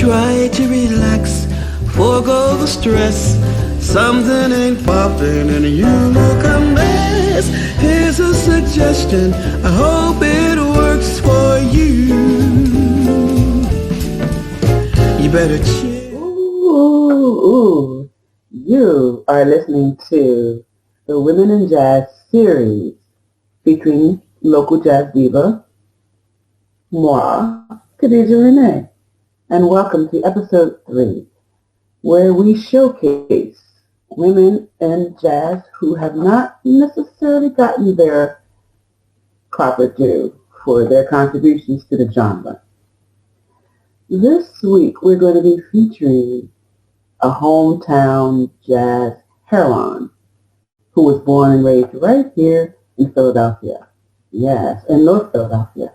try to relax, forego the stress. Something ain't popping and you look a mess. Here's a suggestion, I hope it works for you. You better chill. Ooh. You are listening to the Women in Jazz series featuring local jazz diva, moi, Khadija Renee. And welcome to episode 3, where we showcase women in jazz who have not necessarily gotten their proper due for their contributions to the genre. This week we're going to be featuring a hometown jazz heroine who was born and raised right here in Philadelphia. Yes, in North Philadelphia.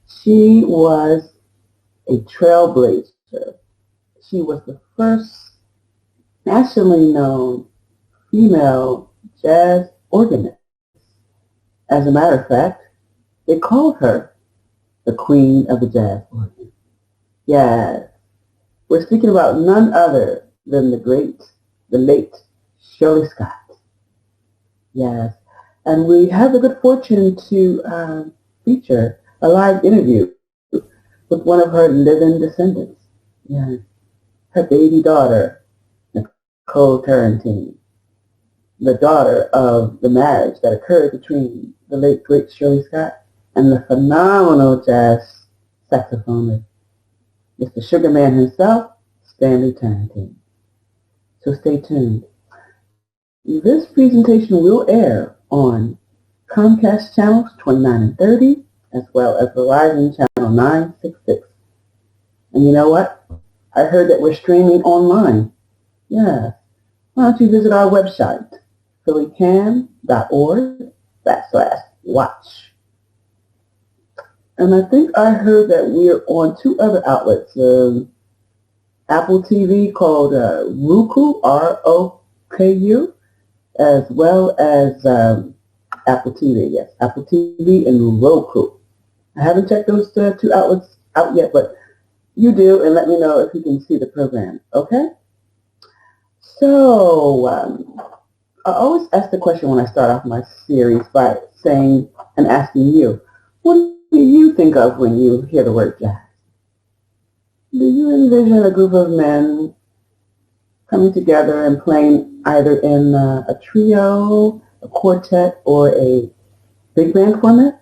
She was a trailblazer. She was the first nationally known female jazz organist. As a matter of fact, they called her the Queen of the Jazz Organ. Yes, we're speaking about none other than the late Shirley Scott. Yes, and we have the good fortune to feature a live interview with one of her living descendants. Yes, her baby daughter, Nicole Tarantine, the daughter of the marriage that occurred between the late great Shirley Scott and the phenomenal jazz saxophonist, Mr. Sugarman himself, Stanley Tarantine. So stay tuned. This presentation will air on Comcast channels 29 and 30, as well as Verizon channel 966. And you know what? I heard that we're streaming online. Yeah. Why don't you visit our website, phillycam.org/watch. And I think I heard that we're on 2 other outlets. Apple TV called Roku, R-O-K-U, as well as Apple TV. Yes, Apple TV and Roku. I haven't checked those 2 outlets out yet, but you do, and let me know if you can see the program, okay? So, I always ask the question when I start off my series by saying and asking you, what do you think of when you hear the word jazz? Do you envision a group of men coming together and playing either in a trio, a quartet, or a big band format,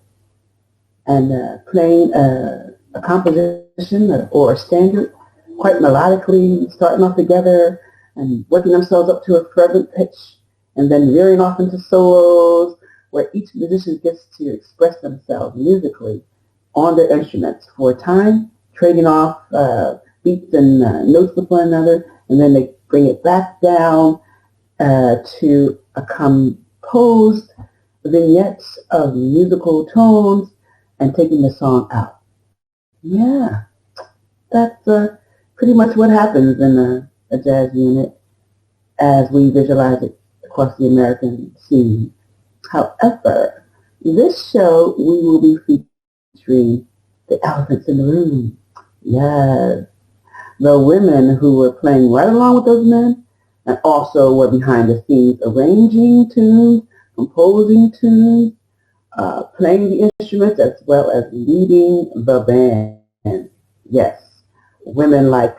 and playing a composition or a standard quite melodically, starting off together and working themselves up to a fervent pitch, and then veering off into solos where each musician gets to express themselves musically on their instruments for a time, trading off beats and notes with one another, and then they bring it back down to a composed vignettes of musical tones and taking the song out. Yeah, that's pretty much what happens in a jazz unit as we visualize it across the American scene. However, this show we will be featuring the elephants in the room. Yes, the women who were playing right along with those men and also were behind the scenes arranging tunes, composing tunes, playing the instruments as well as leading the band. Yes, women like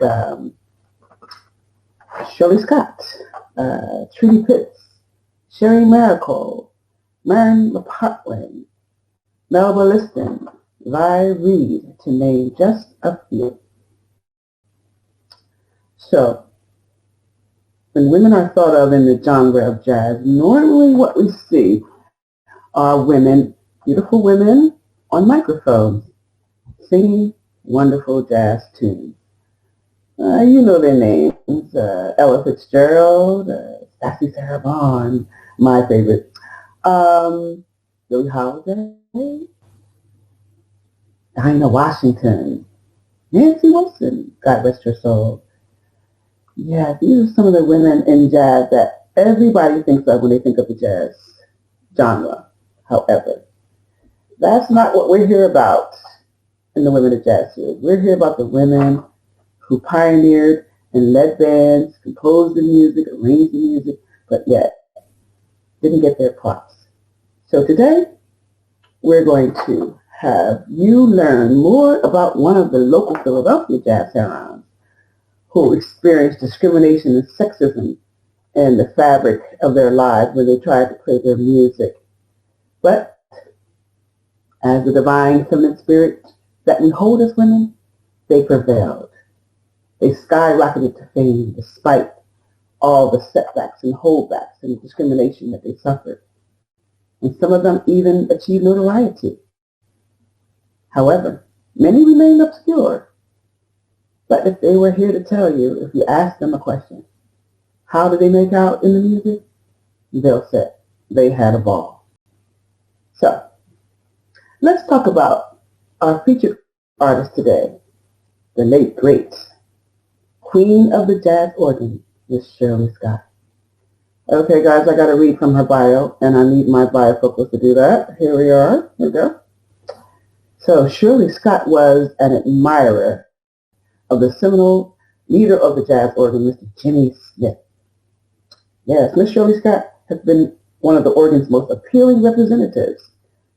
Shirley Scott, Trudy Pitts, Sherry Maricold, Maren LaPartland, Melba Liston, Vi Reed, to name just a few. So, when women are thought of in the genre of jazz, normally what we see are women, beautiful women on microphones, singing wonderful jazz tunes. You know their names, Ella Fitzgerald, Sassy Sarah Vaughan, my favorite, Billie Holiday, Dinah Washington, Nancy Wilson, God rest her soul. Yeah, these are some of the women in jazz that everybody thinks of when they think of the jazz genre. However, that's not what we're here about in the Women of Jazz series. We're here about the women who pioneered and led bands, composed the music, arranged the music, but yet didn't get their props. So today, we're going to have you learn more about one of the local Philadelphia jazz herons who experienced discrimination and sexism in the fabric of their lives when they tried to play their music. But as the divine feminine spirit that we hold as women, they prevailed. They skyrocketed to fame despite all the setbacks and holdbacks and discrimination that they suffered. And some of them even achieved notoriety. However, many remained obscure. But if they were here to tell you, if you ask them a question, how did they make out in the music? They'll say they had a ball. So, let's talk about our featured artist today, the late, great Queen of the Jazz Organ, Miss Shirley Scott. Okay, guys, I got to read from her bio, and I need my bifocals to do that. Here we are. Here we go. So, Shirley Scott was an admirer of the seminal leader of the jazz organ, Mr. Jimmy Smith. Yes, Miss Shirley Scott has been one of the organ's most appealing representatives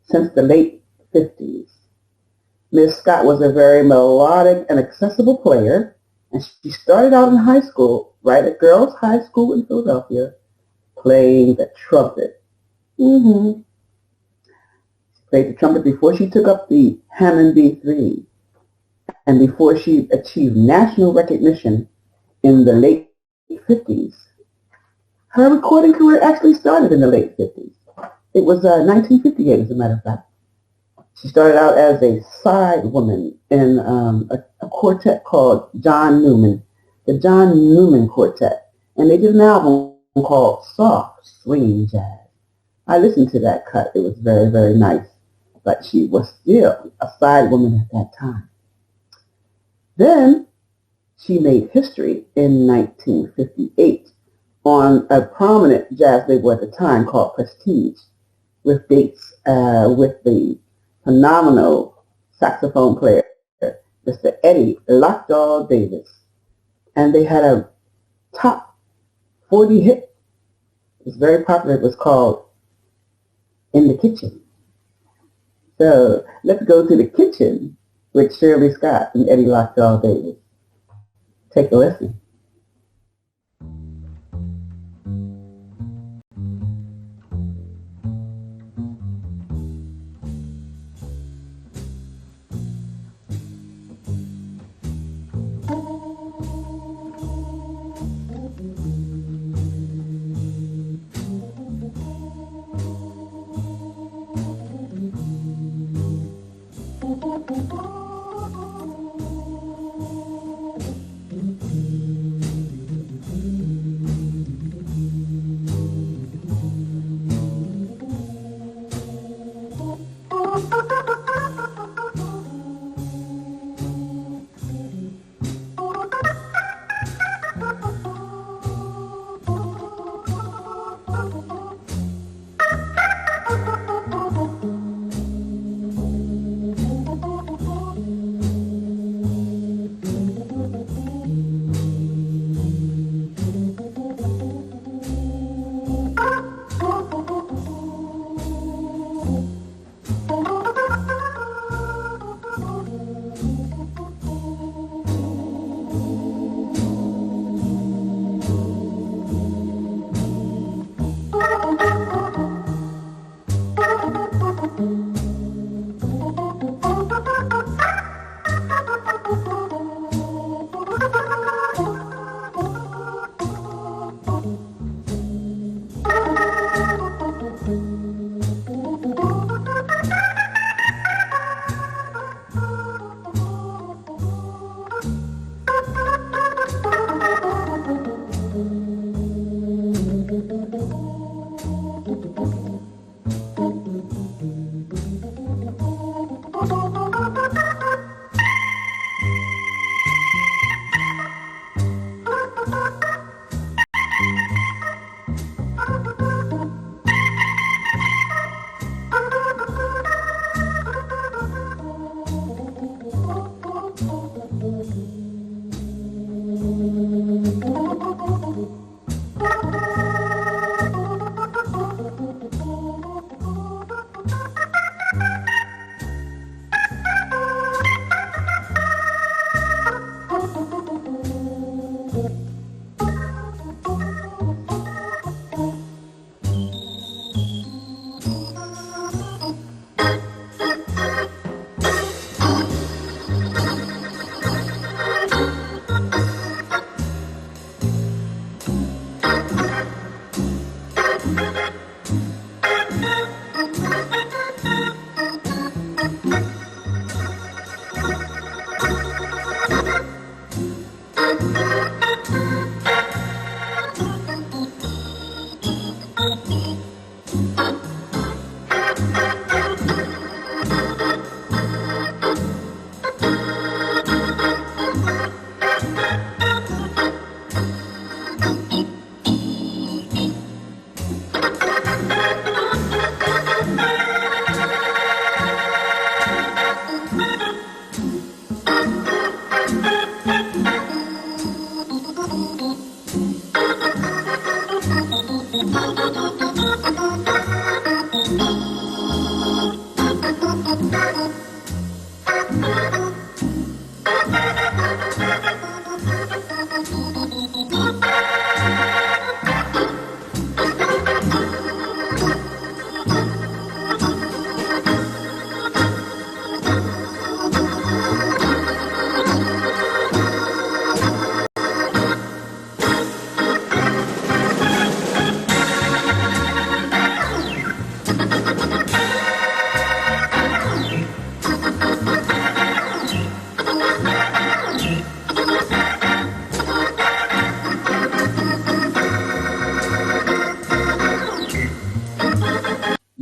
since the late 50s. Miss Scott was a very melodic and accessible player, and she started out in high school, right at Girls High School in Philadelphia, playing the trumpet. She played the trumpet before she took up the Hammond B3 and before she achieved national recognition in the late 50s. Her recording career actually started in the late 50s. It was 1958, as a matter of fact. She started out as a side woman in a quartet called John Newman, the John Newman Quartet. And they did an album called Soft Swing Jazz. I listened to that cut. It was very, very nice. But she was still a side woman at that time. Then she made history in 1958 on a prominent jazz label at the time called Prestige, with dates with the phenomenal saxophone player, Mr. Eddie Lockjaw Davis. And they had a top 40 hit. It was very popular. It was called In the Kitchen. So let's go to the kitchen with Shirley Scott and Eddie Lockjaw Davis. Take a listen.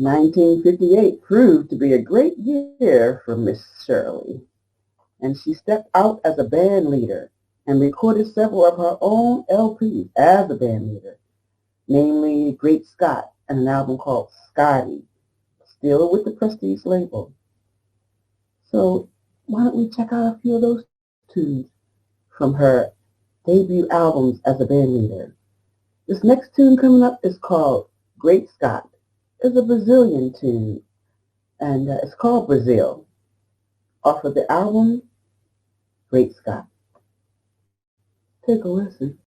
1958 proved to be a great year for Miss Shirley, and she stepped out as a band leader and recorded several of her own LPs as a band leader, namely Great Scott and an album called Scotty, still with the Prestige label. So why don't we check out a few of those tunes from her debut albums as a band leader. This next tune coming up is called Great Scott. It's a Brazilian tune, and it's called Brazil, off of the album Great Scott. Take a listen.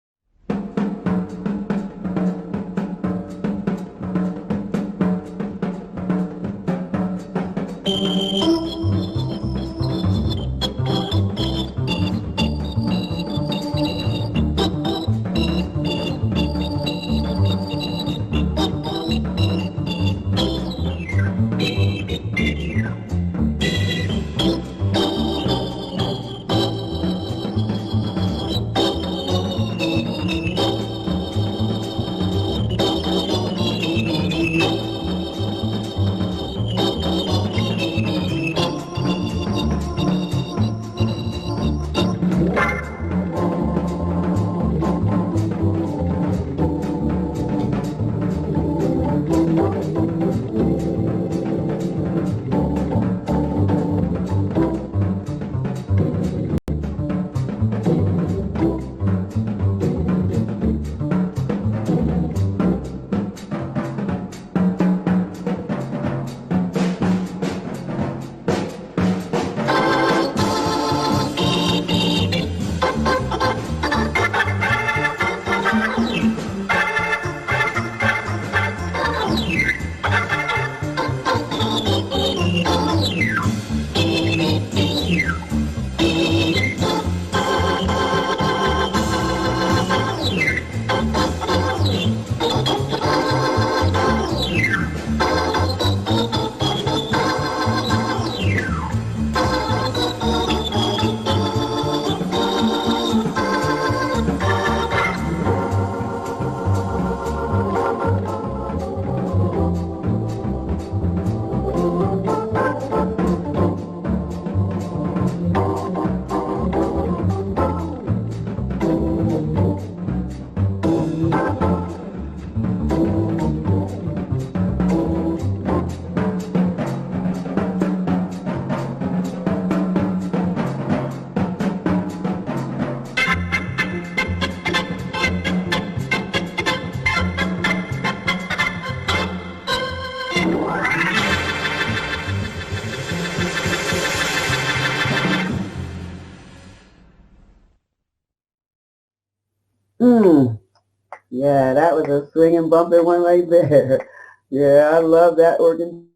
Yeah, that was a swinging, bumping one right there. Yeah, I love that organ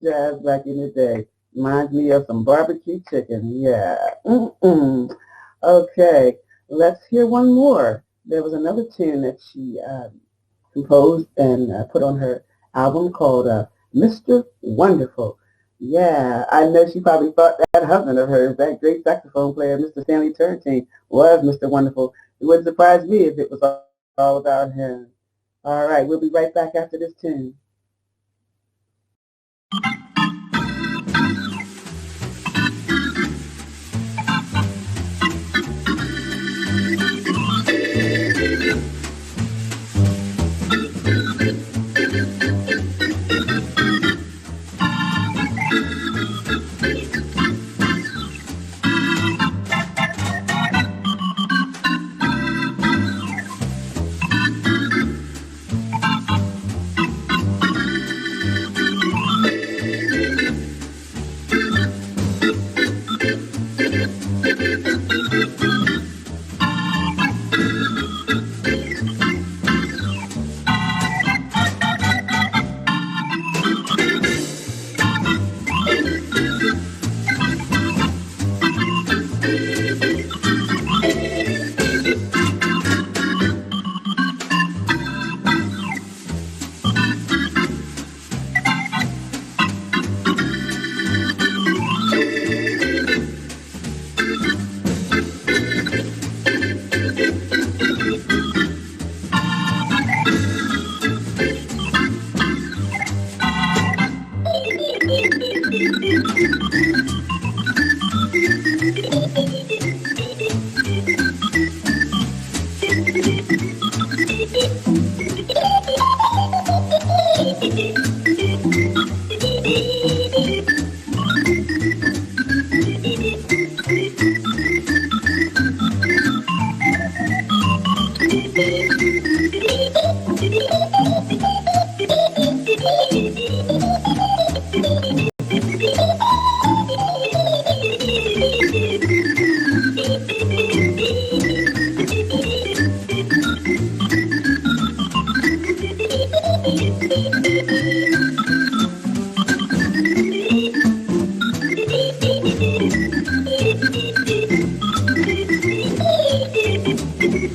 jazz back in the day. Reminds me of some barbecue chicken. Yeah. Okay, let's hear one more. There was another tune that she composed and put on her album called Mr. Wonderful. Yeah, I know she probably thought that husband of hers, that great saxophone player, Mr. Stanley Turrentine, was Mr. Wonderful. It wouldn't surprise me if it was all about him. All right, we'll be right back after this tune. The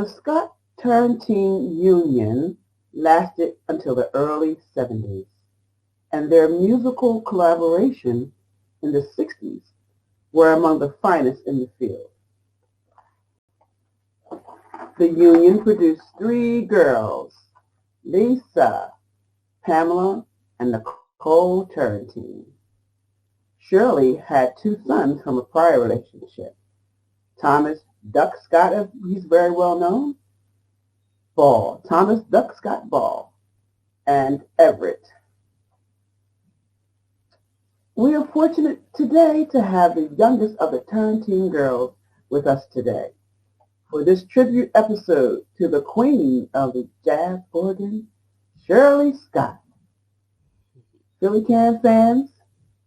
Scott Turntine Union lasted until the early 70s, and their musical collaboration in the 60s were among the finest in the field. The union produced three girls, Lisa, Pamela, and Nicole Turntine. Shirley had two sons from a prior relationship, Thomas Duck Scott, as he's very well known, Ball, Thomas Duck Scott Ball, and Everett. We are fortunate today to have the youngest of the Turntine girls with us today for this tribute episode to the queen of the jazz organ, Shirley Scott. Philly Can fans,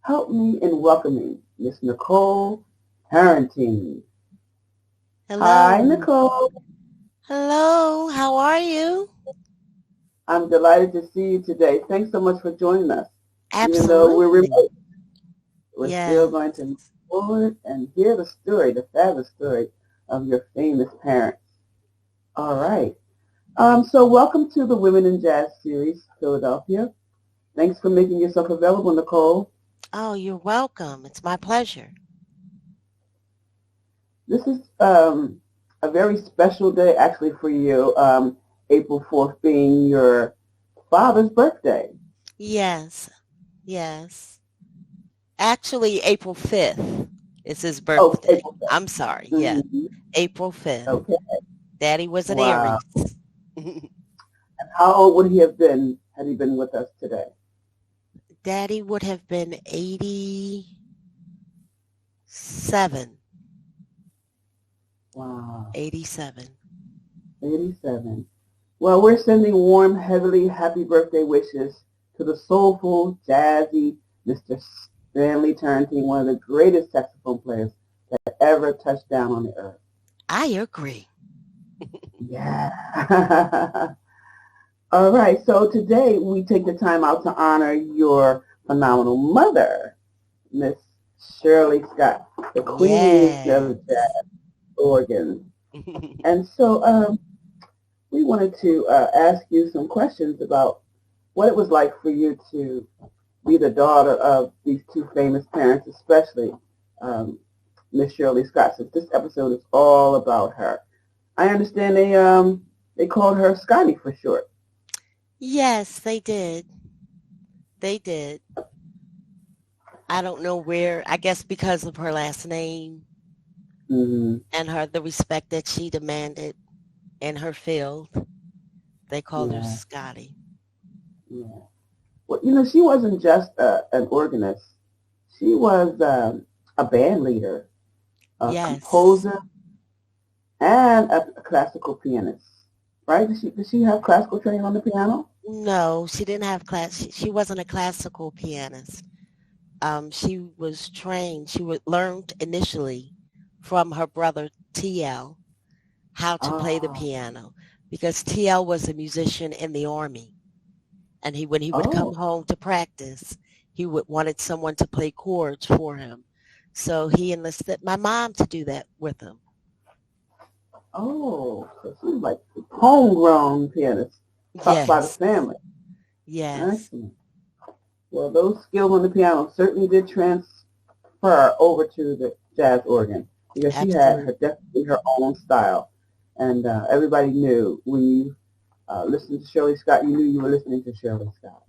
help me in welcoming Miss Nicole Turntine. Hello. Hi, Nicole. Hello. How are you? I'm delighted to see you today. Thanks so much for joining us. Absolutely. Even though we're remote, we're Yes. still going to move forward and hear the story, the fabulous story of your famous parents. All right. So welcome to the Women in Jazz series, Philadelphia. Thanks for making yourself available, Nicole. Oh, you're welcome. It's my pleasure. This is a very special day actually for you, April 4th being your father's birthday. Yes. Yes. Actually, April 5th is his Oh, birthday. April 5th. I'm sorry. Yeah. April 5th. Okay. Daddy was an Wow. Aries. And how old would he have been had he been with us today? Daddy would have been 87. Wow. 87. 87. Well, we're sending warm, heavily happy birthday wishes to the soulful, jazzy Mr. Stanley Turntine, one of the greatest saxophone players that ever touched down on the earth. I agree. Yeah. All right. So today we take the time out to honor your phenomenal mother, Miss Shirley Scott, the queen of jazz organ. And so we wanted to ask you some questions about what it was like for you to be the daughter of these two famous parents, especially Miss Shirley Scott, since this episode is all about her. I understand they called her Scotty for short. Yes, they did. They did. I don't know where, I guess because of her last name and the respect that she demanded in her field, they called her Scotty. Yeah. Well, you know, she wasn't just an organist. She was a band leader, a composer, and a classical pianist. Right? Did she have classical training on the piano? No, she didn't have class. She wasn't a classical pianist. She was trained. She learned initially from her brother TL how to play the piano, because TL was a musician in the Army, and when he would come home to practice, he wanted someone to play chords for him. So he enlisted my mom to do that with him. Oh, so she's like homegrown pianist, taught by the Yes. family. Yes. Excellent. Well, those skills on the piano certainly did transfer over to the jazz organ because she had Absolutely. definitely her own style. And everybody knew when you listened to Shirley Scott, you knew you were listening to Shirley Scott.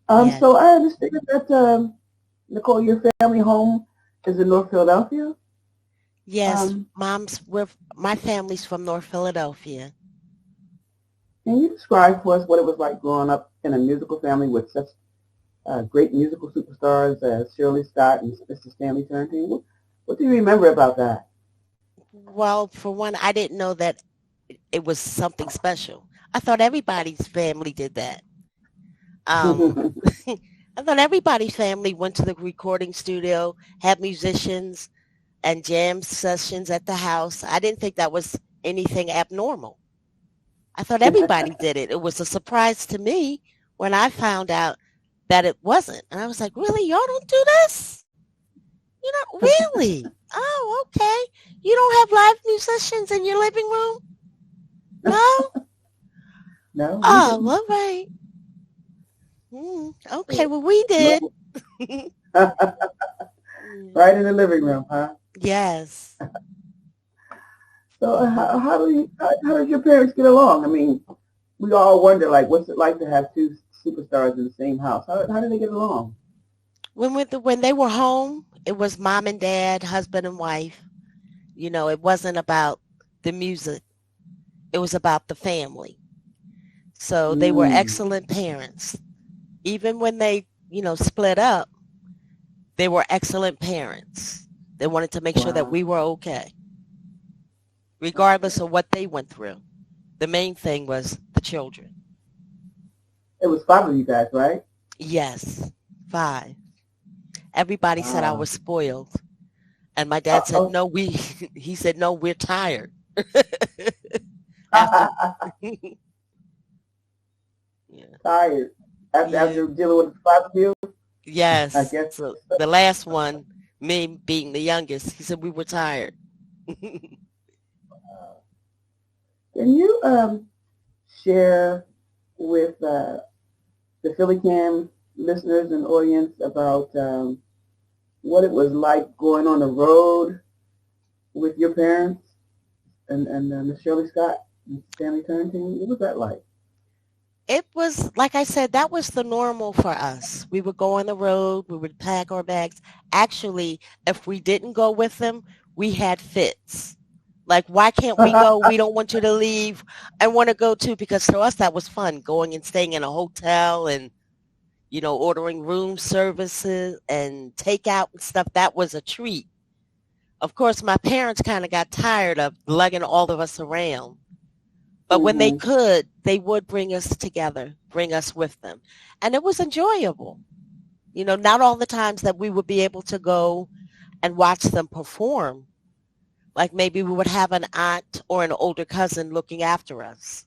Yes. So I understand that, Nicole, your family home is in North Philadelphia. Yes. Um, My family's from North Philadelphia. can you describe for us what it was like growing up in a musical family with such great musical superstars as Shirley Scott and Mr. Stanley Turrentine? What do you remember about that? Well, for one, I didn't know that it was something special. I thought everybody's family did that. Um, I thought everybody's family went to the recording studio, had musicians and jam sessions at the house. I didn't think that was anything abnormal. I thought everybody did it. It was a surprise to me when I found out that it wasn't. And I was like, really? Y'all don't do this? You know, really? Oh, okay. You don't have live musicians in your living room? No? No, we Oh, didn't. all right. Okay, well, we did. No. Right in the living room, huh? Yes. So how did your parents get along? I mean, we all wonder, like, what's it like to have two superstars in the same house? How did they get along? When they were home, it was mom and dad, husband and wife. You know, it wasn't about the music. It was about the family. So they were Mm, excellent parents. Even when they, split up, they were excellent parents. They wanted to make sure that wow. we were okay, regardless of what they went through. The main thing was the children. It was five of you guys, right? Yes, 5. Everybody said I Wow. was spoiled. And my dad said, Uh-oh. no, he said, no, we're tired. After, yeah, Tired. yeah, After dealing with the five of you, I yes. guess. So the last one, me being the youngest, he said we were tired. Can you share with the Philly Cam listeners and audience about what it was like going on the road with your parents and Miss Shirley Scott and Stanley Turrentine? What was that like? It was, like I said, that was the normal for us. We would go on the road. We would pack our bags. Actually, if we didn't go with them, we had fits. Like, why can't we go? We don't want you to leave. I want to go too, because to us that was fun, going and staying in a hotel and, ordering room services and takeout and stuff. That was a treat. Of course, my parents kind of got tired of lugging all of us around. But when they Mm-hmm. could, they would bring us together, bring us with them. And it was enjoyable. Not all the times that we would be able to go and watch them perform. Like maybe we would have an aunt or an older cousin looking after us.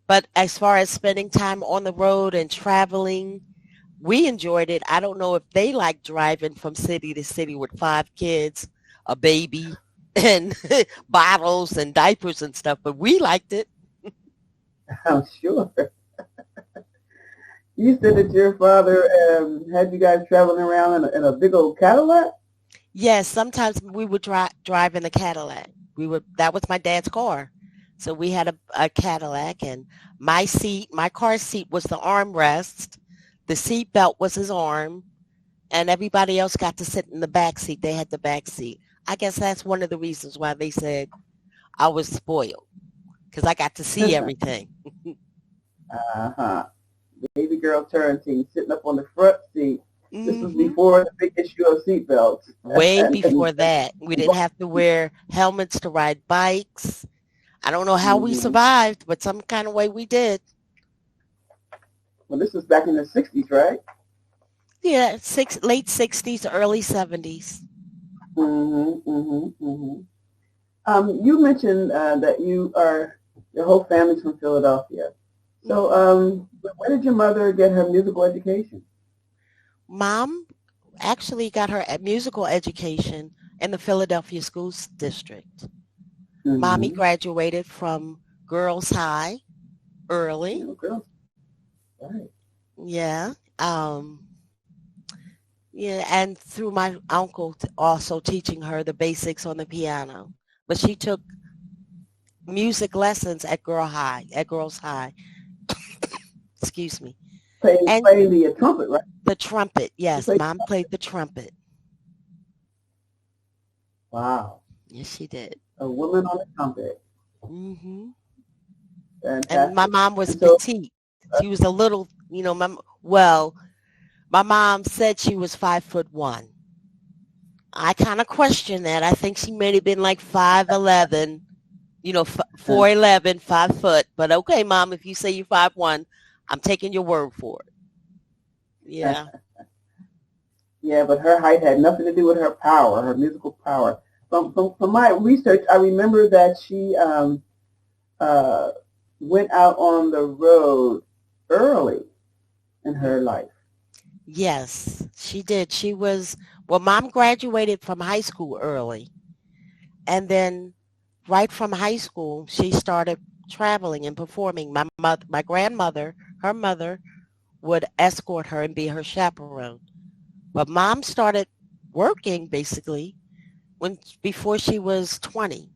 But as far as spending time on the road and traveling, we enjoyed it. I don't know if they like driving from city to city with 5 kids, a baby, and bottles and diapers and stuff, but we liked it. I'm sure. You said that your father had you guys traveling around in a big old Cadillac? Yes, sometimes we would drive in a Cadillac. That was my dad's car. So we had a Cadillac, and my car seat was the armrest. The seat belt was his arm, and everybody else got to sit in the back seat. They had the back seat. I guess that's one of the reasons why they said I was spoiled, because I got to see everything. Uh-huh. Baby girl Turrentine sitting up on the front seat. This was Hmm. before the big issue of seatbelts. Way and, before that, we didn't have to wear helmets to ride bikes. I don't know how we mm-hmm. survived, but some kind of way we did. Well, this was back in the 60s, right? Yeah, late 60s, early 70s. Mm-hmm, mm-hmm, mm-hmm. You mentioned that your whole family's from Philadelphia. So Hmm. where did your mother get her musical education? Mom actually got her musical education in the Philadelphia School District. Mommy graduated from Girls High early. Oh, girls. Right. Yeah. Yeah, and through my uncle also teaching her the basics on the piano. But she took music lessons at Girls High. Excuse me. Playing the trumpet, right? The trumpet, yes. Mom played the trumpet. Wow. Yes, she did. A woman on the trumpet. Mm-hmm. Fantastic. And my mom was petite. She was a little, my mom said she was 5'1". I kind of question that. I think she may have been like 5'11", 4'11", 5 foot. But okay, Mom, if you say you're 5'1", I'm taking your word for it. Yeah. Yeah, but her height had nothing to do with her power, her musical power. From my research, I remember that she went out on the road early in her life. Yes, she did. Mom graduated from high school early. And then right from high school, she started traveling and performing. My grandmother, her mother, would escort her and be her chaperone. But Mom started working basically before she was 20.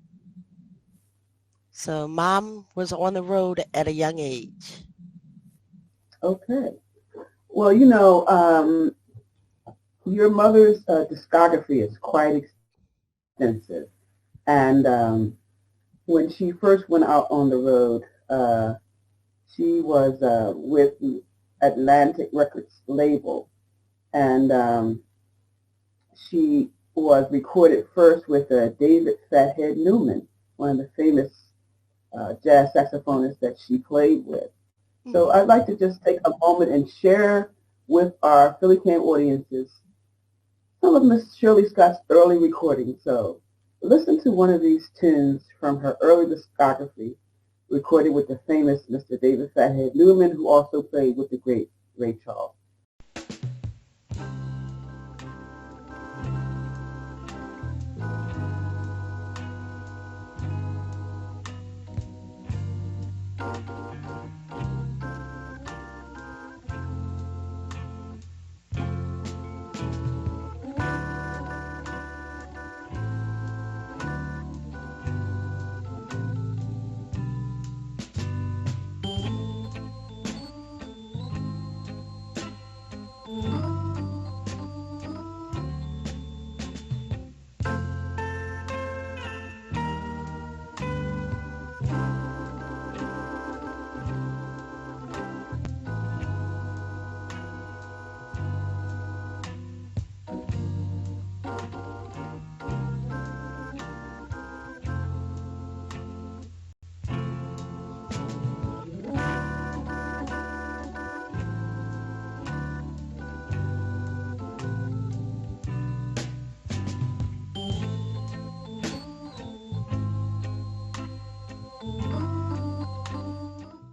So Mom was on the road at a young age. Okay. Well, your mother's discography is quite extensive. And when she first went out on the road, she was with the Atlantic Records label. And she was recorded first with David Fathead Newman, one of the famous jazz saxophonists that she played with. So I'd like to just take a moment and share with our Philly Camp audiences some of Miss Shirley Scott's early recordings. So listen to one of these tunes from her early discography, recorded with the famous Mr. David Fathead Newman, who also played with the great Ray Charles.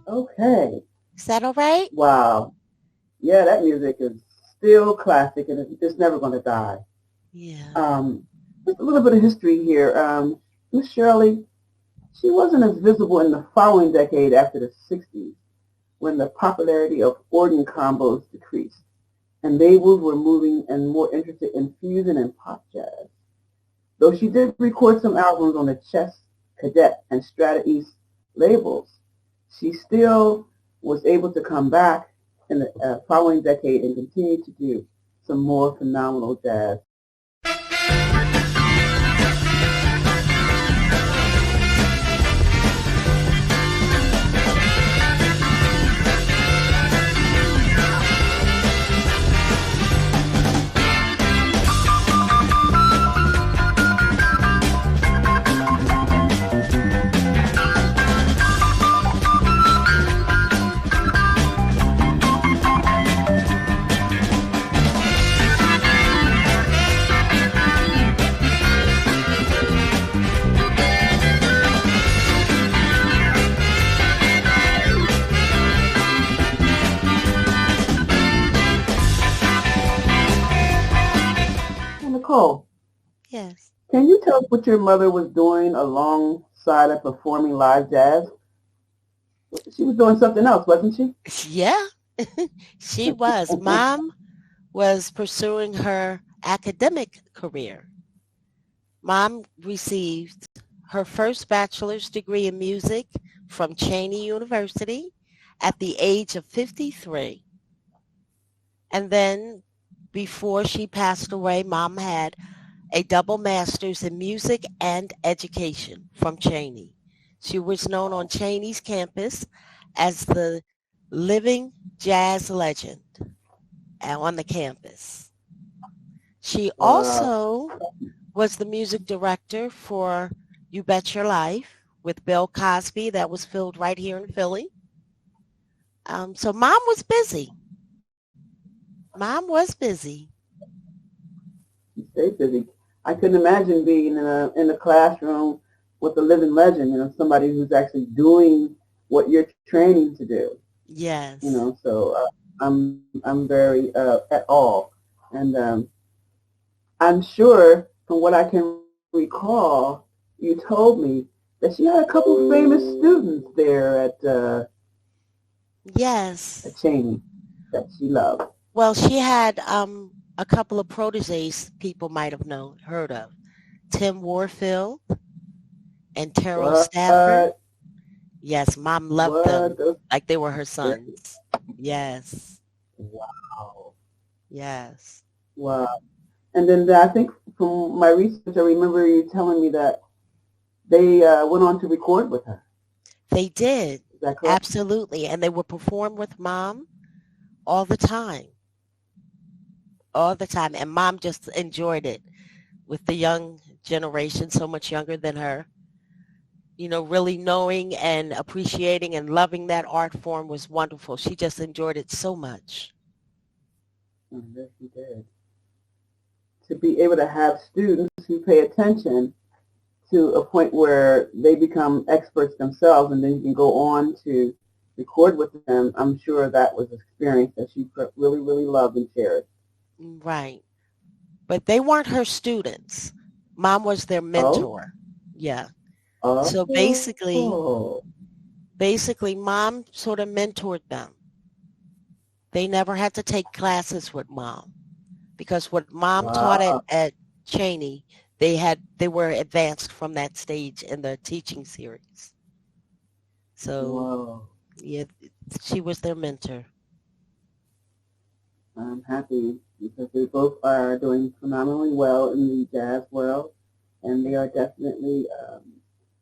Okay. Is that all right? Wow. Yeah, that music is still classic, and it's never going to die. Yeah. Just a little bit of history here. Miss Shirley, she wasn't as visible in the following decade after the 60s, when the popularity of organ combos decreased, and labels were moving and more interested in fusion and pop jazz. Though she did record some albums on the Chess, Cadet, and Strata East labels, she still was able to come back in the following decade and continue to do some more phenomenal jazz. Nicole, Yes. can you tell us what your mother was doing alongside of performing live jazz? She was doing something else, wasn't she? Yeah, she was. Mom was pursuing her academic career. Mom received her first bachelor's degree in music from Cheney University at the age of 53. And then before she passed away, Mom had a double master's in music and education from Cheney. She was known on Cheney's campus as the living jazz legend on the campus. She Wow. also was the music director for You Bet Your Life with Bill Cosby that was filmed right here in Philly. So mom was busy. Mom was busy. She stayed busy. I couldn't imagine being in a classroom with a living legend, somebody who's actually doing what you're training to do. Yes. So I'm very at awe, and I'm sure from what I can recall, you told me that she had a couple of famous students there at Yes. Cheney that she loved. Well, she had a couple of proteges people might have heard of. Tim Warfield and Terrell What? Stafford. Yes, mom loved What? them like they were her sons. Yes. Wow. Yes. Wow. And then I think from my research, I remember you telling me that they went on to record with her. They did. Is that correct? Absolutely. And they would perform with mom all the time. All the time. And mom just enjoyed it with the young generation, so much younger than her. Really knowing and appreciating and loving that art form was wonderful. She just enjoyed it so much. Yes, she did. To be able to have students who pay attention to a point where they become experts themselves, and then you can go on to record with them, I'm sure that was an experience that she really, really loved and cherished. Right. But they weren't her students. Mom was their Oh? mentor. Yeah. So Oh. basically mom sort of mentored them. They never had to take classes with mom because what mom taught Wow. at Cheney, they were advanced from that stage in the teaching series. So Whoa. yeah, she was their mentor. I'm happy because they both are doing phenomenally well in the jazz world, and they are definitely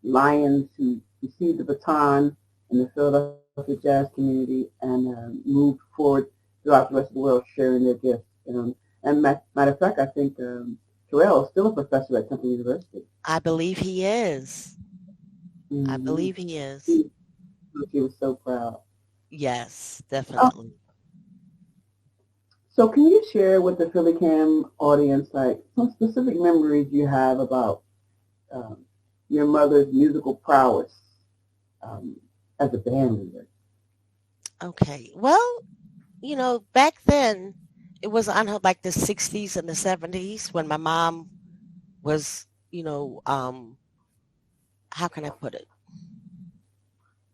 lions who received the baton in the Philadelphia jazz community and moved forward throughout the rest of the world sharing their gifts. And matter of fact, I think Terrell is still a professor at Temple University. I believe he is. I Mm-hmm. believe he is. She was so proud. Yes, definitely. So can you share with the Philly Cam audience like some specific memories you have about um, your mother's musical prowess as a band leader? Okay. Well, back then it was like the 60s and the 70s when my mom was, how can I put it?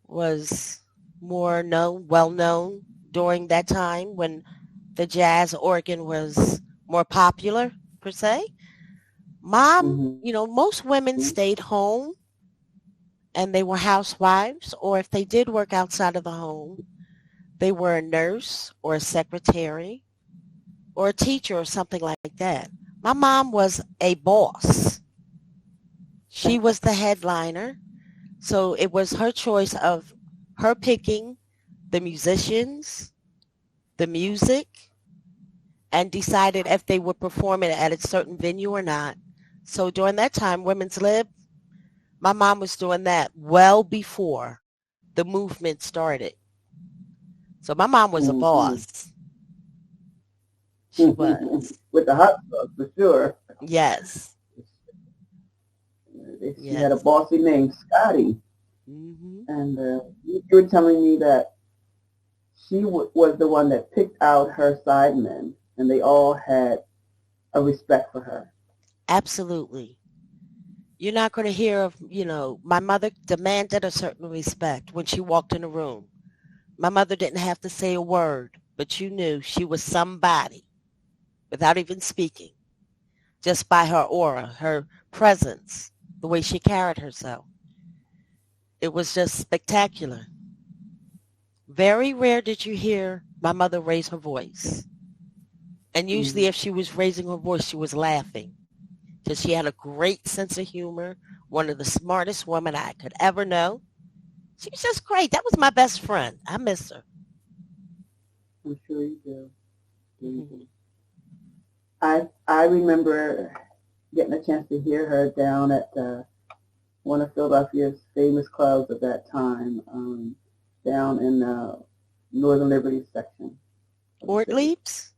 Was well known during that time when the jazz organ was more popular per se. Mom, Mm-hmm. most women stayed home and they were housewives, or if they did work outside of the home, they were a nurse or a secretary or a teacher or something like that. My mom was a boss. She was the headliner. So it was her choice of her picking the musicians, the music, and decided if they would perform it at a certain venue or not. So during that time, Women's Lib, my mom was doing that well before the movement started. So my mom was a Mm-hmm. boss. She was. With the hot sauce, for sure. Yes. She had a Yes. bossy name, Scotty. Hmm. And you were telling me that she was the one that picked out her sidemen, and they all had a respect for her. Absolutely. You're not going to hear of, my mother demanded a certain respect when she walked in the room. My mother didn't have to say a word, but you knew she was somebody without even speaking, just by her aura, her presence, the way she carried herself. It was just spectacular. Very rare did you hear my mother raise her voice. And usually Mm. if she was raising her voice, she was laughing because she had a great sense of humor, one of the smartest women I could ever know. She was just great. That was my best friend. I miss her. I'm sure you do. Sure you Mhm. do. I remember getting a chance to hear her down at one of Philadelphia's famous clubs of that time, down in the Northern Liberty section of the city. Ortlieb's?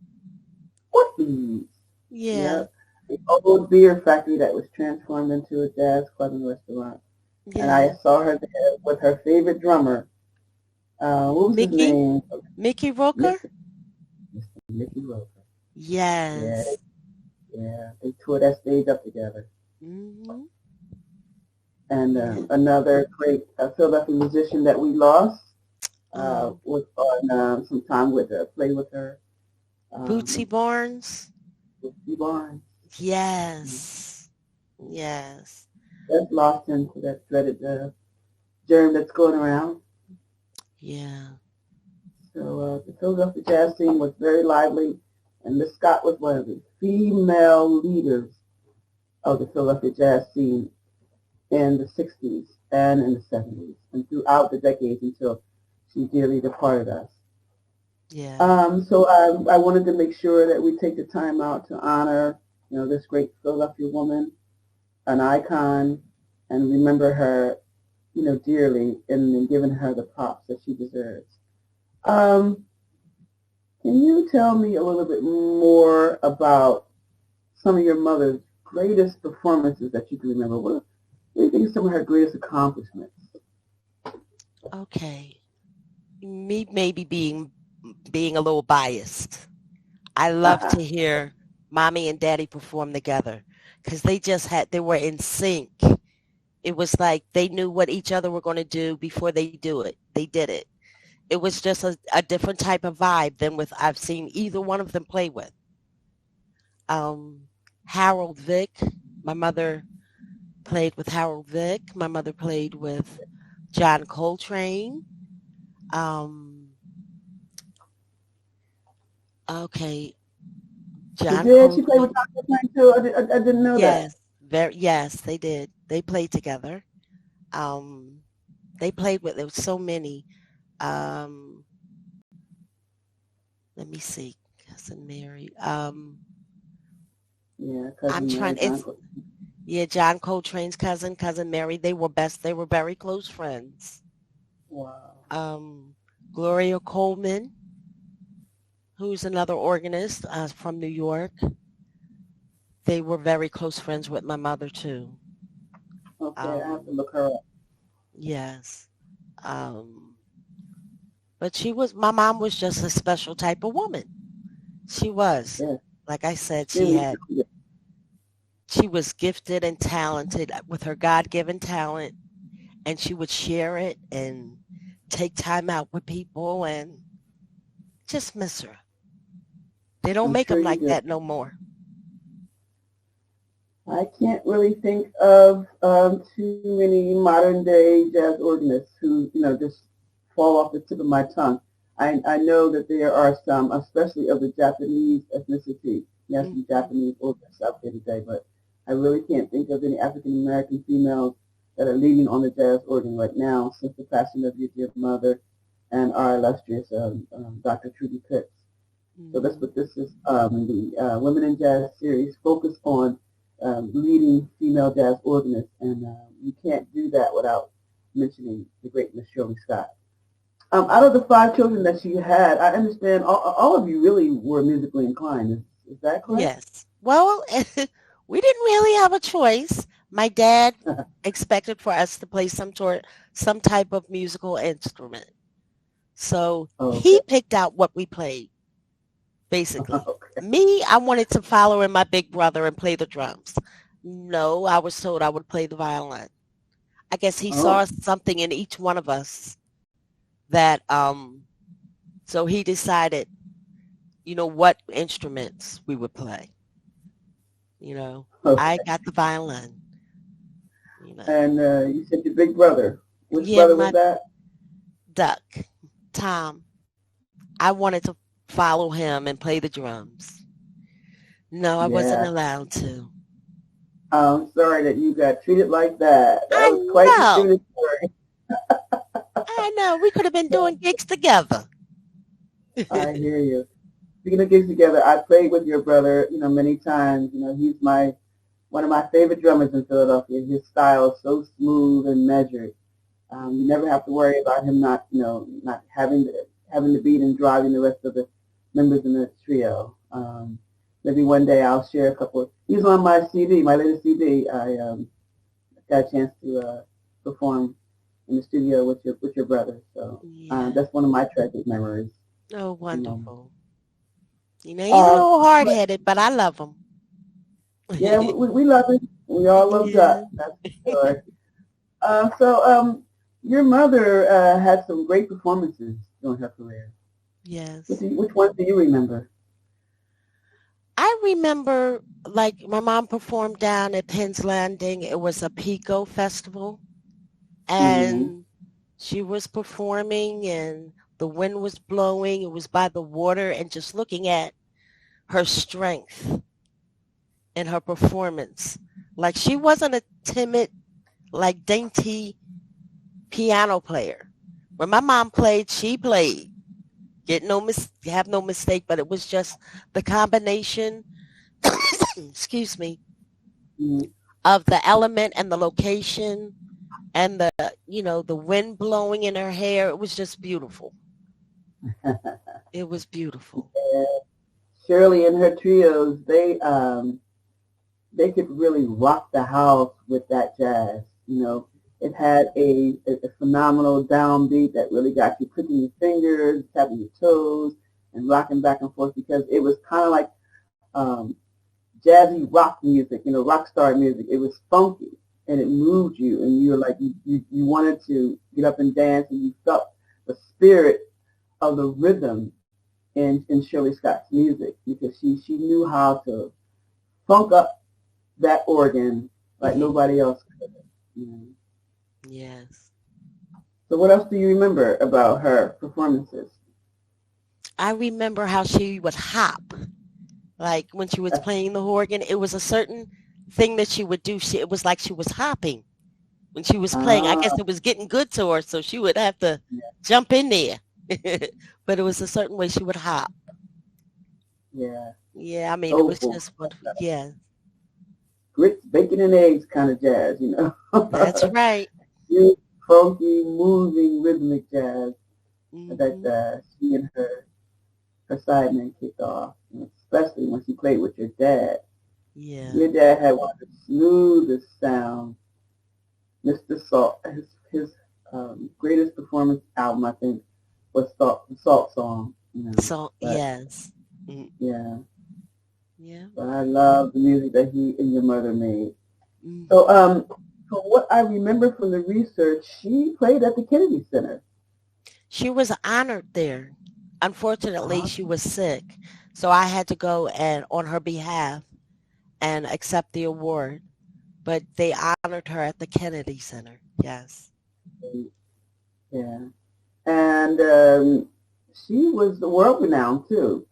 Ortiz. Yeah, Yep. The old beer factory that was transformed into a jazz club and restaurant. And I yeah. saw her there with her favorite drummer. What was his Mickey? name? Mickey Roker? Mr. Mickey Roper. Yeah, Yes. yeah. They tore that stage up together. Hmm. And Yeah. another great Philadelphia musician that we lost Oh, was on some time with her, played with her, Bootsy um, Barnes? with Steve Barnes. Yes. Yes. Just lost into that dreaded germ that's going around. Yeah. So the Philadelphia jazz scene was very lively, and Miss Scott was one of the female leaders of the Philadelphia jazz scene in the 60s and in the 70s and throughout the decades until she dearly departed us. Yeah. So I wanted to make sure that we take the time out to honor, this great Philadelphia woman, an icon, and remember her, dearly and giving her the props that she deserves. Um, can you tell me a little bit more about some of your mother's greatest performances that you can remember? What do you think are some of her greatest accomplishments? Okay. Me maybe being a little biased. I love to hear mommy and daddy perform together because they were in sync. It was like they knew what each other were going to do before they do it. They did it. It was just a different type of vibe than with I've seen either one of them play with. Um, Harold Vick, my mother played with Harold Vick. My mother played with John Coltrane. Um, okay, John Did she play with Coltrane. Dr. Frank too? I didn't know that. Yes, they did. They played together. Um, they played with there was so many. Um, let me see, cousin Mary. Yeah, I'm cousin Mary trying. John. It's yeah, John Coltrane's cousin, cousin Mary. They were best. They were very close friends. Wow. Um, Gloria Coleman, who's another organist from New York. They were very close friends with my mother too. Okay, I have to Um, look her up. yes. Um, but my mom was just a special type of woman. She was. Yeah, Like I said, really. Yeah. she was gifted and talented with her God-given talent, and she would share it and take time out with people and just miss her. They don't I'm make sure them you like do. that no more. I can't really think of too many modern day jazz organists who, just fall off the tip of my tongue. I know that there are some, especially of the Japanese ethnicity. Yes, some Hmm. Japanese organists out there today, but I really can't think of any African American females that are leading on the jazz organ right now since the passing of your dear mother and our illustrious Dr. Trudy Pitts. So that's Hmm. what this is, the Women in Jazz series, focused on leading female jazz organists. And you can't do that without mentioning the great Miss Shirley Scott. Out of the five children that she had, I understand all of you really were musically inclined. Is that correct? Yes. Well, we didn't really have a choice. My dad expected for us to play some type of musical instrument. So Okay. he picked out what we played, basically. Okay. Me, I wanted to follow in my big brother and play the drums. No, I was told I would play the violin. I guess he Oh, saw something in each one of us that so he decided, what instruments we would play. You know, I okay. got the violin, you know. And you said your big brother. Which Yeah, brother was my that? duck, Tom. I wanted to follow him and play the drums. No, I wasn't Yeah. allowed to. I'm sorry that you got treated like that. That I was quite know. discriminatory. I know. We could have been doing gigs together. I hear you. Speaking of gigs together, I played with your brother, many times. He's one of my favorite drummers in Philadelphia. His style is so smooth and measured. You never have to worry about him not having the beat and driving the rest of the members in the trio. Maybe one day I'll share a couple. He's on my CD, my latest CD. I got a chance to perform in the studio with your brother. So Yeah. that's one of my treasured memories. Oh, Um, wonderful. He's a little but hard-headed, but I love him. yeah, we love it. We all love Yeah. Dot. That's for sure. So your mother had some great performances during her career. Yes. Which ones do you remember? I remember, like, my mom performed down at Penn's Landing. It was a Pico festival, Mm-hmm. and she was performing, and the wind was blowing. It was by the water, and just looking at her strength in her performance. Like, she wasn't a timid, like, dainty piano player. When my mom played, she played. Have no mistake, but it was just the combination, excuse me, Mm-hmm. of the element and the location and the wind blowing in her hair. It was just beautiful. It was beautiful. Shirley and her trios, they could really rock the house with that jazz. It had a phenomenal downbeat that really got you clicking your fingers, tapping your toes, and rocking back and forth because it was kind of like jazzy rock music, rock star music. It was funky and it moved you, and you were like you wanted to get up and dance, and you felt the spirit of the rhythm in Shirley Scott's music because she knew how to funk up that organ like Hmm. nobody else could. You know. Yes. So what else do you remember about her performances? I remember how she would hop. Like when she was playing the organ, it was a certain thing that she would do. It was like she was hopping when she was playing. I Ah, guess it was getting good to her, so she would have to jump in there. But it was a certain way she would hop. yeah, Yeah, I mean, it was soulful, just wonderful. Yeah, grits, bacon, and eggs kind of jazz. that's right. Big, funky, moving, rhythmic jazz that Hmm. she and her sidemen kicked off, especially when she played with your dad. Yeah. Your dad had one of the smoothest sounds. Mr. Salt, his greatest performance album, I think, was the Salt Song. So, But yes. Mm, yeah, yeah. but I love the music that he and your mother made. So, Hmm. from what I remember from the research, she played at the Kennedy Center. She was honored there. Unfortunately, Uh-huh. she was sick, so I had to go and on her behalf and accept the award. But they honored her at the Kennedy Center. Yes. Yeah, and she was world renowned too,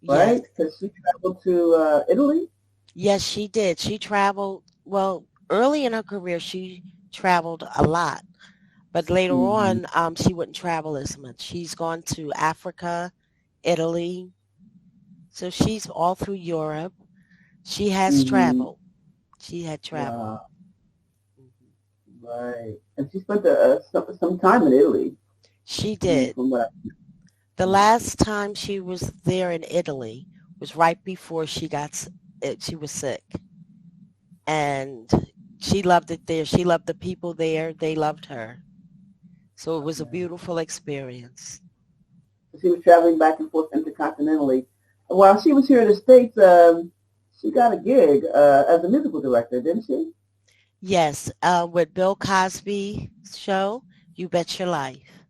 Yes. right? Because she traveled to Italy. Yes, she did. She traveled, well, early in her career, she traveled a lot. But later Hmm. on, she wouldn't travel as much. She's gone to Africa, Italy. So she's all through Europe. She has Hmm. traveled. She had traveled. Wow. Mhm. Right. And she spent some time in Italy. She did. From what The last time she was there in Italy was right before she was sick. And she loved it there. She loved the people there. They loved her. So it was a yeah. beautiful experience. She was traveling back and forth intercontinentally. While she was here in the States, she got a gig as a musical director, didn't she? Yes, with Bill Cosby show, You Bet Your Life.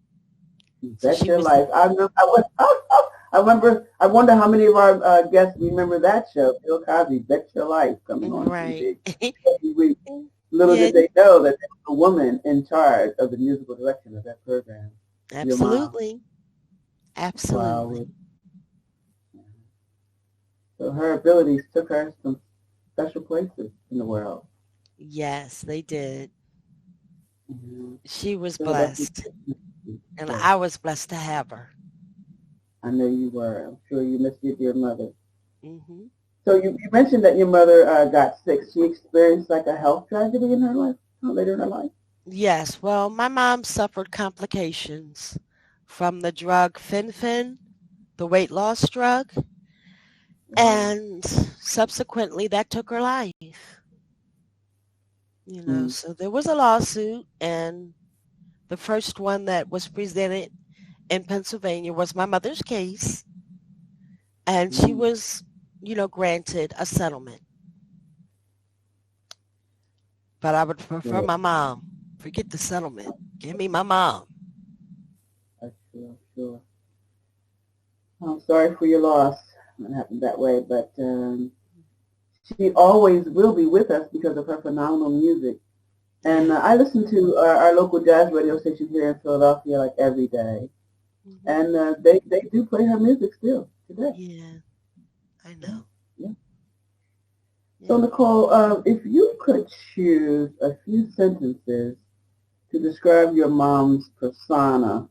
You So bet she your was, life. I remember. I wonder how many of our guests remember that show, Bill Cosby, Bet Your Life, coming on right. TV every week. Little Yeah, did they know that there was a woman in charge of the musical direction of that program. Your mom. absolutely. Wow. Absolutely. So her abilities took her some special places in the world. Yes, they did. Mm-hmm. She was Philadelphia. blessed, and Yes, I was blessed to have her. I know you were. I'm sure you missed your dear mother. Hmm. So you mentioned that your mother got sick. She experienced like a health tragedy in her life, later in her life. Yes, well, my mom suffered complications from the drug Fen, the weight loss drug, Wow. and subsequently that took her life. Mm, So there was a lawsuit, and the first one that was presented in Pennsylvania was my mother's case, and she mm, was, granted a settlement. But I would prefer good. my mom. Forget the settlement. Give me my mom. That's sure, sure. I'm sorry for your loss. It happened that way, but she always will be with us because of her phenomenal music. And Yeah. I listen to our local jazz radio station here in Philadelphia like every day. Hmm. And they do play her music still today. Yeah, I Yeah, know. yeah. So Yeah. Nicole, if you could choose a few sentences to describe your mom's persona,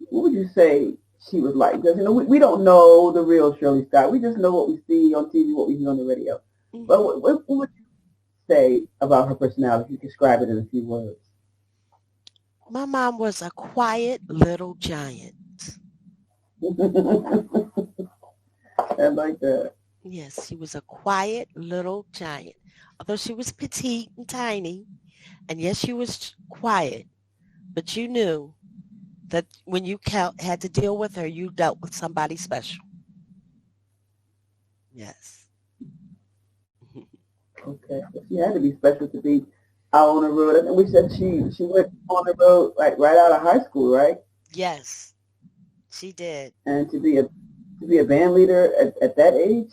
what would you say she was like? Because we don't know the real Shirley Scott. We just know what we see on TV, what we hear on the radio. But Hmm. what would you say about her personality if you describe it in a few words? My mom was a quiet little giant. I like that. Yes, she was a quiet little giant. Although she was petite and tiny, and yes, she was quiet, but you knew that when you had to deal with her, you dealt with somebody special. Yes. Okay, so she had to be special to be out on the road. And we said she went on the road like right out of high school, right? Yes, she did. And to be a band leader at that age,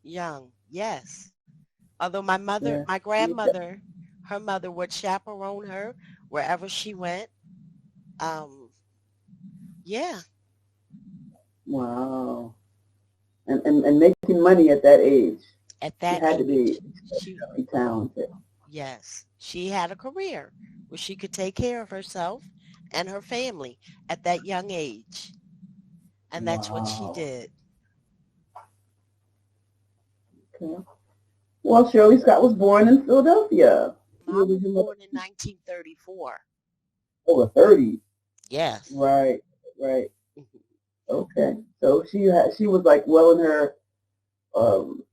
Young. Yes. Although yeah. my grandmother, her mother would chaperone her wherever she went. Um, yeah, Wow. And making money at that age, at she that had to be age, exceptionally talented. yes, she had a career where she could take care of herself and her family at that young age. And that's what she Wow. did. Okay. Well, Shirley Scott was born in Philadelphia. Where Mom was was your mother? born in 1934. Over 30. Yes. Right. Right. Okay. So she was like well in her um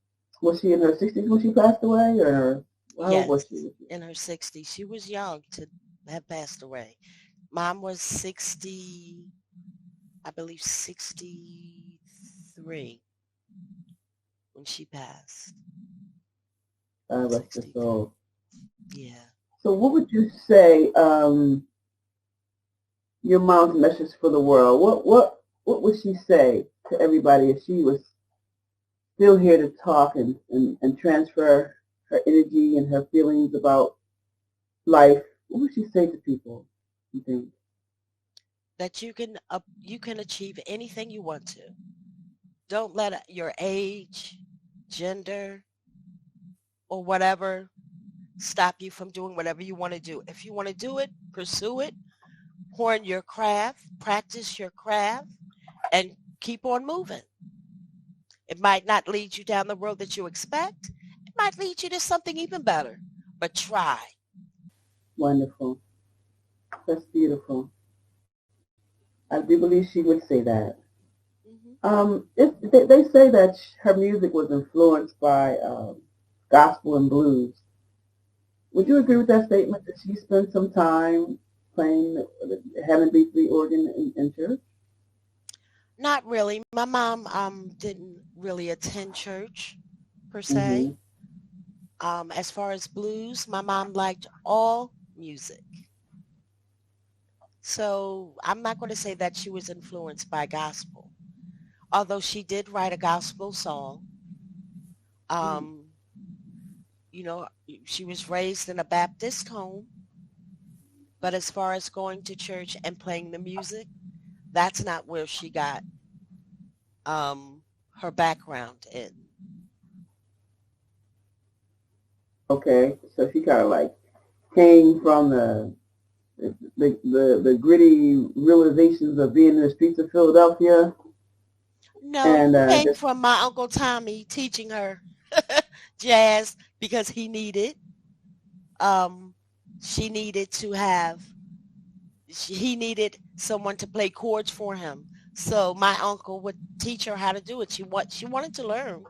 was she in her 60s when she passed away or how old was Yes, she? in her 60s. She was young to have passed away. Mom was 60, I believe 63 when she passed. Rest her 63. soul. Yeah. So what would you say your mom's message for the world? What would she say to everybody if she was still here to talk and transfer her energy and her feelings about life? What would she say to people, you think? That you can achieve anything you want to. Don't let your age, gender, or whatever stop you from doing whatever you want to do. If you want to do it, pursue it, hone your craft, practice your craft, and keep on moving. It might not lead you down the road that you expect. It might lead you to something even better, but try. Wonderful. That's beautiful. I do believe she would say that. Hmm. They say that her music was influenced by gospel and blues. Would you agree Hmm. with that statement that she spent some time playing the Hammond B3 organ in church? Not really. My mom didn't really attend church. per se. As far as blues, my mom liked all music. So I'm not going to say that she was influenced by gospel, although she did write a gospel song. Um, you know, she was raised in a Baptist home, but as far as going to church and playing the music, that's not where she got um, her background in. Okay, so she kind of like came from the gritty realizations of being in the streets of Philadelphia, No, and it came just from my Uncle Tommy teaching her jazz because um, she needed to have, he needed someone to play chords for him. So my uncle would teach her how to do it. She wanted to learn,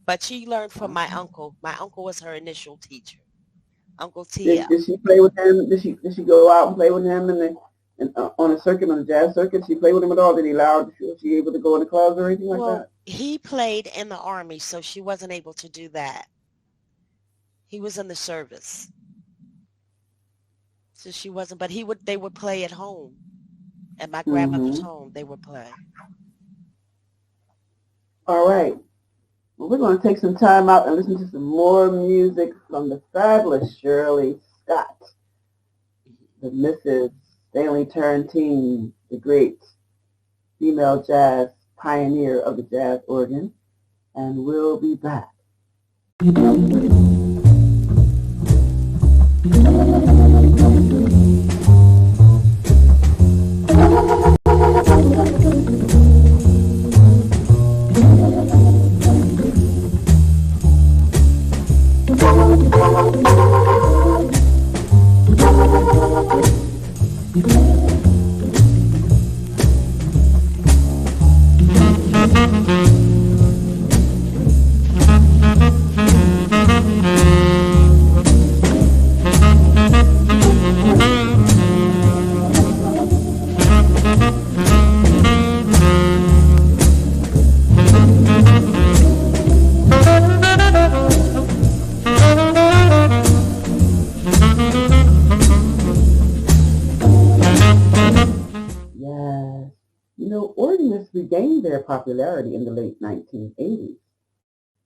but she learned from my uncle. My uncle was her initial teacher, Uncle T.L. did she play with him? Did she go out and play with him on a circuit, on a jazz circuit? Did she play with him at all? Did he allow? Was she able to go in the clubs or anything like Well, that? he played in the Army, so she wasn't able to do that. He was in the service. So she wasn't, but they would play at home. At my grandmother's home, they would play. All right. Well, we're going to take some time out and listen to some more music from the fabulous Shirley Scott, the Mrs. Stanley Turrentine, the great female jazz pioneer of the jazz organ, and we'll be back. Yes. You know, organists regained their popularity in the late 1980s.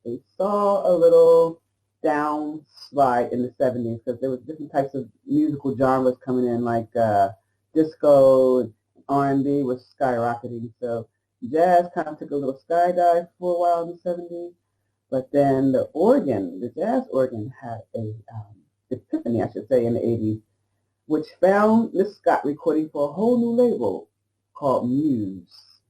They saw a little downslide in the 70s because there was different types of musical genres coming in, like disco and R&B was skyrocketing. So jazz kind of took a little skydive for a while in the 70s. But then the jazz organ had a epiphany, I should say, in the 80s, which found Miss Scott recording for a whole new label called Muse.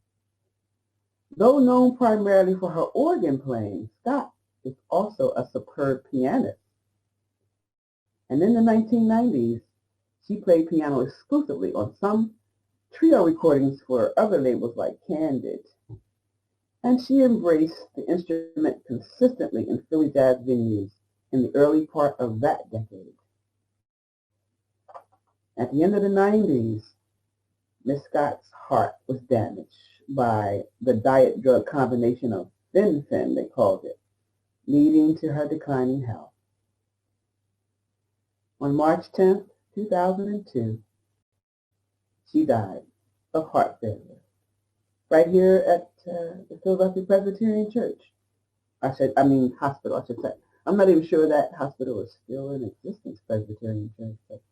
Though known primarily for her organ playing, Scott is also a superb pianist. And in the 1990s, she played piano exclusively on some trio recordings for other labels like Candid. And she embraced the instrument consistently in Philly jazz venues in the early part of that decade. At the end of the 90s, Miss Scott's heart was damaged by the diet drug combination of fen-phen, they called it, leading to her declining health. On March 10th, 2002, she died of heart failure right here at the Philadelphia Presbyterian Church. Hospital, I should say. I'm not even sure that hospital is still in existence, Presbyterian Church, but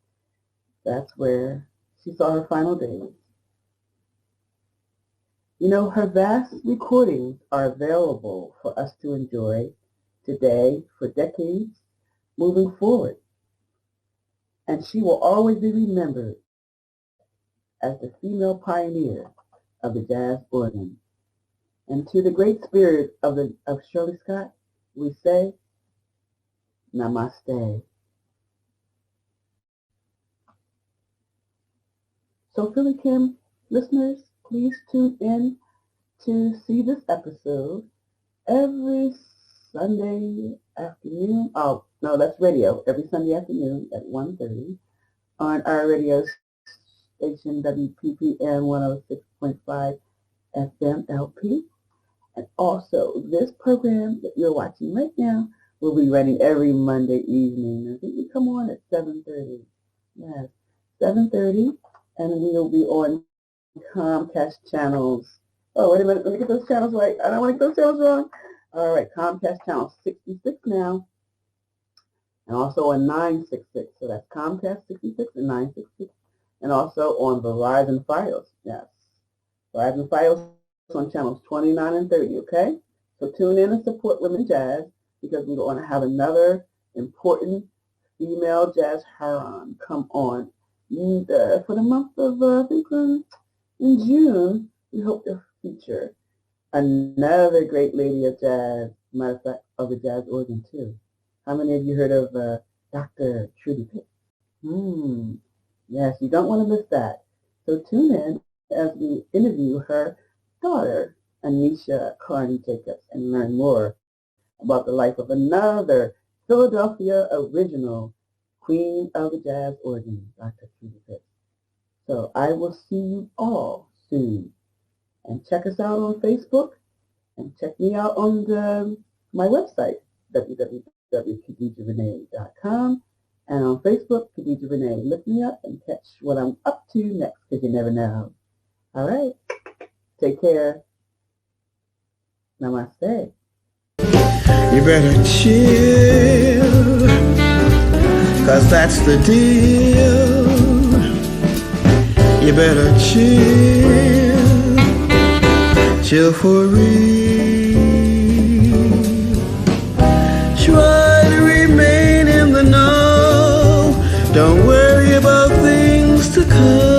that's where she saw her final days. You know, her vast recordings are available for us to enjoy today for decades moving forward. And she will always be remembered as the female pioneer of the jazz organ. And to the great spirit of Shirley Scott, we say, Namaste. So Philly Kim listeners, please tune in to see this episode every Sunday afternoon. Oh, no, that's radio. Every Sunday afternoon at 1:30 on our radio station WPPN 106.5 FM LP. And also, this program that you're watching right now will be running every Monday evening. I think we come on at 7:30. Yes, 7:30, and we'll be on Comcast channels. Oh, wait a minute. Let me get those channels right. I don't want to get those channels wrong. All right, Comcast channel 66 now, and also on 966. So that's Comcast 66 and 966, and also on Verizon Fios. Yes, Verizon Fios on channels 29 and 30. Okay, so tune in and support Women Jazz because we're going to have another important female jazz heron come on for the month of I think in June. We hope to feature another great lady of jazz, matter of fact, of the jazz organ too. How many of you heard of Dr. Trudy Pitt? Yes, you don't want to miss that. So tune in as we interview her daughter, Anisha Carney Jacobs, and learn more about the life of another Philadelphia original queen of the jazz organ, Dr. Trudy Pitt. So I will see you all soon. And check us out on Facebook, and check me out on my website, www.khadijahrenee.com, and on Facebook, Khadijah Renee. Look me up and catch what I'm up to next, because you never know. All right. Take care. Namaste. You better chill, 'cause that's the deal. You better chill for real. Try to remain in the know. Don't worry about things to come.